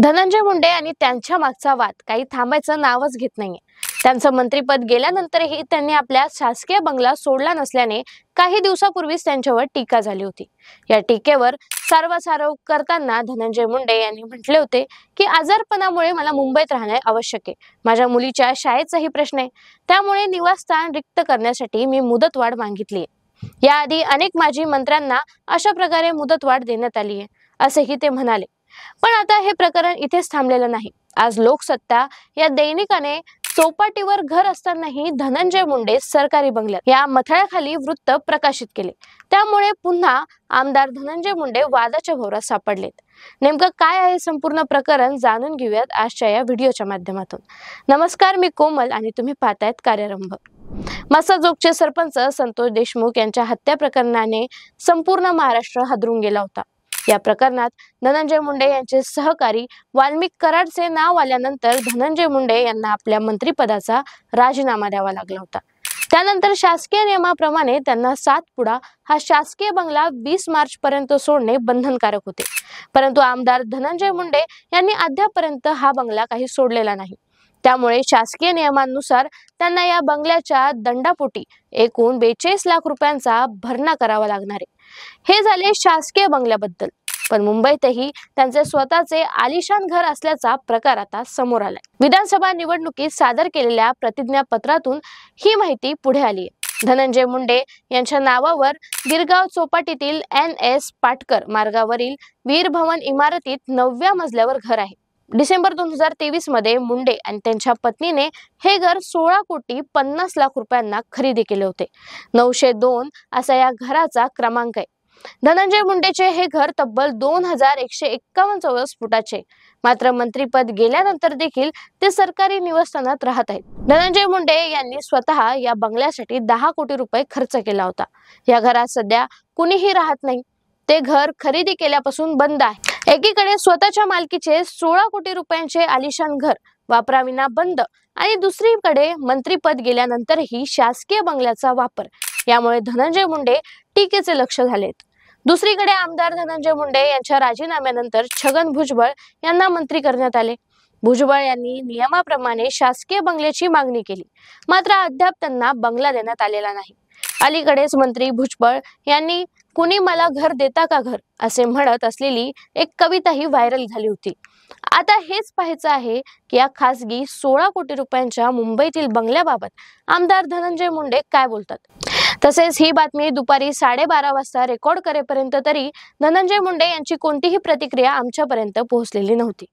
धनंजय मुंडे आणि त्यांच्या मागचा वाद काही थांबायचं नावच घेत नाहीये। त्यांचं मंत्रिपद गेल्यानंतरही त्यांनी आपल्या शासकीय बंगला सोडला नसल्याने काही दिवसापूर्वीच त्यांच्यावर टीका झाली होती। या टीकेवर सारवासारव करताना धनंजय मुंडे यांनी म्हटले होते की आजारपणामुळे मला मुंबईत राहणे आवश्यक आहे। माझ्या मुलीच्या शाळेचाही प्रश्न आहे, त्यामुळे निवासस्थान रिक्त करण्यासाठी मी मुदतवाढ मागितली आहे। याआधी अनेक माजी मंत्र्यांना अशा प्रकारे मुदतवाढ देण्यात आली आहे, असेही ते म्हणाले। पण आता हे प्रकरण इथेच थांबलेलं नाही। आज लोकसत्ता या दैनिकाने चौपाटीवर घर असतानाही धनंजय मुंडे सरकारी बंगल्यात या मथळ्याखाली वृत्त प्रकाशित केले। त्यामुळे पुन्हा आमदार धनंजय मुंडे वादाच्या भोवऱ्यात सापडलेत। नेमकं काय आहे संपूर्ण प्रकरण जाणून घेऊयात आजच्या या व्हिडिओच्या माध्यमातून। नमस्कार, मी कोमल आणि तुम्ही पाहतायत कार्यारंभ। मसाजोगचे सरपंच संतोष देशमुख यांच्या हत्या प्रकरणाने संपूर्ण महाराष्ट्र हादरून गेला होता। या प्रकरणात धनंजय मुंडे यांचे सहकारी वाल्मिक कराडचे नाव आल्यानंतर धनंजय मुंडे यांना आपल्या मंत्रिपदाचा राजीनामा द्यावा लागला होता। त्यानंतर शासकीय नियमाप्रमाणे त्यांना सातपुडा हा शासकीय बंगला 20 मार्च पर्यंत सोडणे बंधनकारक होते। परंतु आमदार धनंजय मुंडे यांनी अद्यापर्यंत हा बंगला काही सोडलेला नाही। त्यामुळे शासकीय नियमांनुसार त्यांना या बंगल्याच्या दंडापोटी एकूण 42 लाख रुपयांचा भरणा करावा लागणार आहे। हे झाले शासकीय बंगल्याबद्दल। पण मुंबईतही त्यांचे स्वतःचे आलिशान घर असल्याचा प्रकार आता समोर आलाय। विधानसभा निवडणुकीत सादर केलेल्या प्रतिज्ञापत्रातून ही माहिती पुढे आली आहे। धनंजय मुंडे यांच्या नावावर गिरगाव चौपाटीतील NS पाटकर मार्गावरील वीर भवन इमारतीत 9व्या मजल्यावर घर आहे। डिसेंबर 2023 मध्ये मुंडे आणि त्यांच्या पत्नीने हे घर 16,50 लाख रुपयांना खरेदी केले होते। 902 असा या घराचा क्रमांक आहे। धनंजय मुंडेचे हे घर तब्बल 2151 चौरस फुटाचे। मात्र मंत्रिपद गेल्यानंतर देखील ते सरकारी निवासस्थानात राहत आहेत। धनंजय मुंडे यांनी स्वतः या बंगल्यासाठी 10 कोटी रुपये खर्च केला होता। या घरात सध्या कुणीही राहत नाही। ते घर खरेदी केल्यापासून बंद आहे। एकीकडे स्वतःच्या मालकीचे 16 कोटी रुपयांचे आलिशान घर वापराविना बंद आणि दुसरीकडे मंत्रिपद गेल्यानंतरही शासकीय बंगल्याचा वापर, यामुळे धनंजय मुंडे टीकेचे लक्ष झालेत। दुसरीकडे आमदार धनंजय मुंडे यांच्या राजीनाम्यानंतर छगन भुजबळ यांना मंत्री करण्यात आले। भुजबळ यांनी नियमाप्रमाणे शासकीय बंगल्याची मागणी केली, मात्र अद्याप त्यांना बंगला देण्यात आलेला नाही। अलीकडेच मंत्री भुजबळ यांनी कुणी मला घर देता का घर असे म्हणत असलेली एक कविताही व्हायरल झाली होती। आता हेच पाहायचं आहे की या खासगी 16 कोटी रुपयांच्या मुंबईतील बंगल्याबाबत आमदार धनंजय मुंडे काय बोलतात। तसेच ही बातमी दुपारी 12:30 वाजता रेकॉर्ड करेपर्यंत तरी धनंजय मुंडे यांची कोणतीही प्रतिक्रिया आमच्यापर्यंत पोहोचलेली नव्हती।